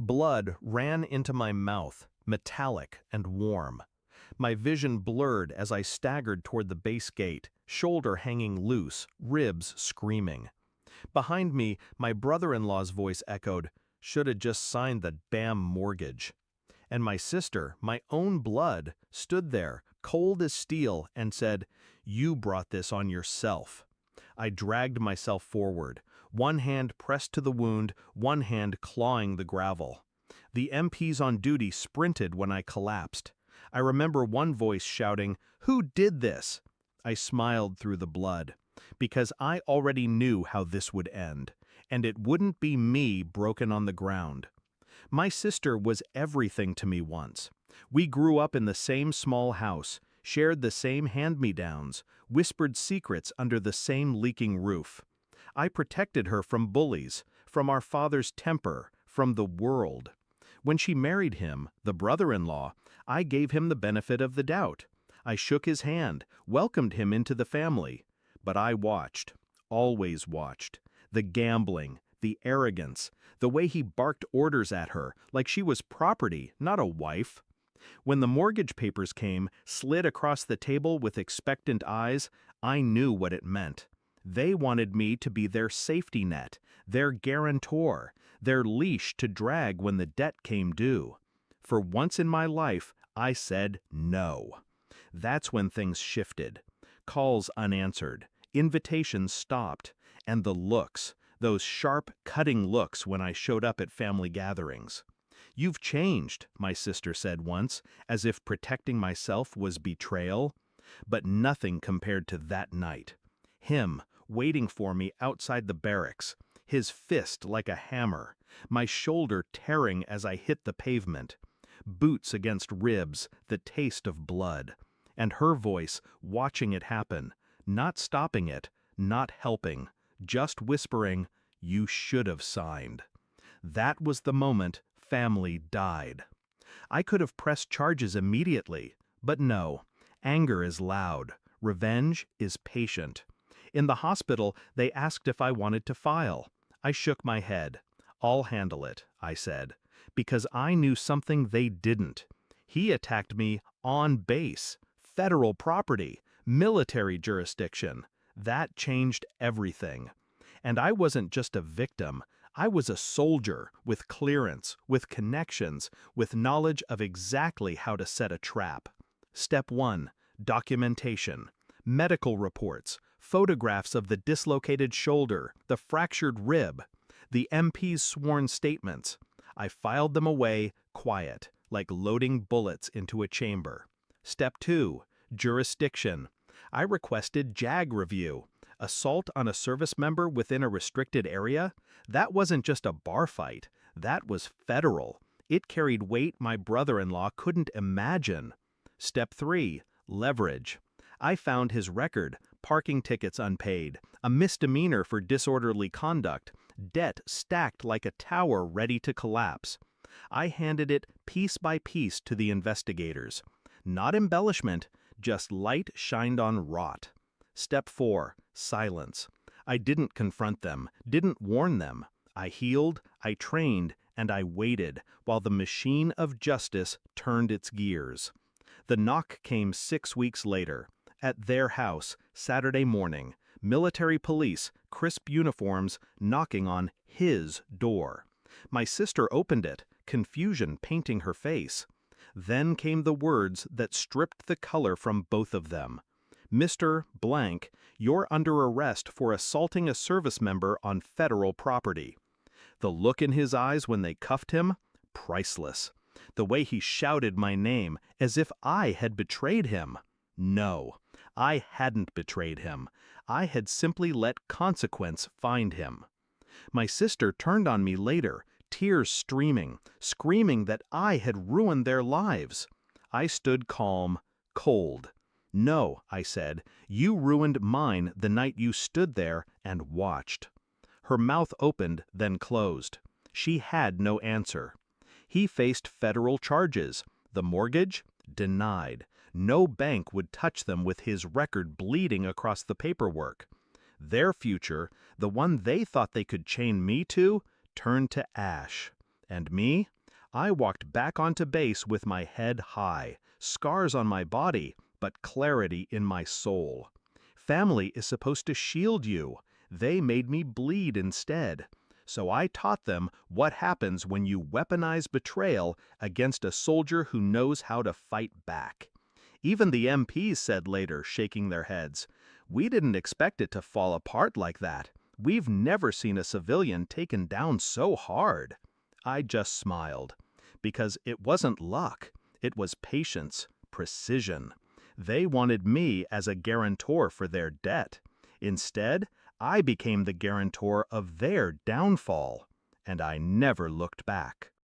Blood ran into my mouth, metallic and warm. My vision blurred as I staggered toward the base gate, shoulder hanging loose, ribs screaming. Behind me, my brother-in-law's voice echoed, "Shoulda just signed the damn mortgage." And my sister, my own blood, stood there, cold as steel, and said, "You brought this on yourself." I dragged myself forward, one hand pressed to the wound, one hand clawing the gravel. The MPs on duty sprinted when I collapsed. I remember one voice shouting, "Who did this?" I smiled through the blood, because I already knew how this would end, and it wouldn't be me broken on the ground. My sister was everything to me once. We grew up in the same small house, shared the same hand-me-downs, whispered secrets under the same leaking roof. I protected her from bullies, from our father's temper, from the world. When she married him, the brother-in-law, I gave him the benefit of the doubt. I shook his hand, welcomed him into the family. But I watched, always watched. The gambling, the arrogance, the way he barked orders at her, like she was property, not a wife. When the mortgage papers came, slid across the table with expectant eyes, I knew what it meant. They wanted me to be their safety net, their guarantor, their leash to drag when the debt came due. For once in my life, I said no. That's when things shifted. Calls unanswered, invitations stopped, and the looks, those sharp, cutting looks when I showed up at family gatherings. "You've changed," my sister said once, as if protecting myself was betrayal. But nothing compared to that night. Him, waiting for me outside the barracks, his fist like a hammer, my shoulder tearing as I hit the pavement, boots against ribs, the taste of blood, and her voice watching it happen, not stopping it, not helping, just whispering, "You should have signed." That was the moment family died. I could have pressed charges immediately, but no. Anger is loud. Revenge is patient. In the hospital, they asked if I wanted to file. I shook my head. "I'll handle it," I said, because I knew something they didn't. He attacked me on base, federal property, military jurisdiction. That changed everything. And I wasn't just a victim. I was a soldier with clearance, with connections, with knowledge of exactly how to set a trap. Step 1, documentation. Medical reports, photographs of the dislocated shoulder, the fractured rib, the MP's sworn statements. I filed them away, quiet, like loading bullets into a chamber. Step 2, jurisdiction. I requested JAG review. Assault on a service member within a restricted area? That wasn't just a bar fight. That was federal. It carried weight my brother-in-law couldn't imagine. Step 3, leverage. I found his record, parking tickets unpaid, a misdemeanor for disorderly conduct, debt stacked like a tower ready to collapse. I handed it piece by piece to the investigators. Not embellishment, just light shined on rot. Step 4, silence. I didn't confront them, didn't warn them. I healed, I trained, and I waited while the machine of justice turned its gears. The knock came 6 weeks later. At their house, Saturday morning, military police, crisp uniforms, knocking on his door. My sister opened it, confusion painting her face. Then came the words that stripped the color from both of them. "Mr. Blank, you're under arrest for assaulting a service member on federal property." The look in his eyes when they cuffed him? Priceless. The way he shouted my name, as if I had betrayed him. No, I hadn't betrayed him. I had simply let consequence find him. My sister turned on me later, tears streaming, screaming that I had ruined their lives. I stood calm, cold. "No," I said, "you ruined mine the night you stood there and watched." Her mouth opened, then closed. She had no answer. He faced federal charges. The mortgage? Denied. No bank would touch them with his record bleeding across the paperwork. Their future, the one they thought they could chain me to, turned to ash. And me? I walked back onto base with my head high, scars on my body, but clarity in my soul. Family is supposed to shield you. They made me bleed instead. So I taught them what happens when you weaponize betrayal against a soldier who knows how to fight back. Even the MPs said later, shaking their heads, "We didn't expect it to fall apart like that. We've never seen a civilian taken down so hard." I just smiled. Because it wasn't luck. It was patience, precision. They wanted me as a guarantor for their debt. Instead, I became the guarantor of their downfall. And I never looked back.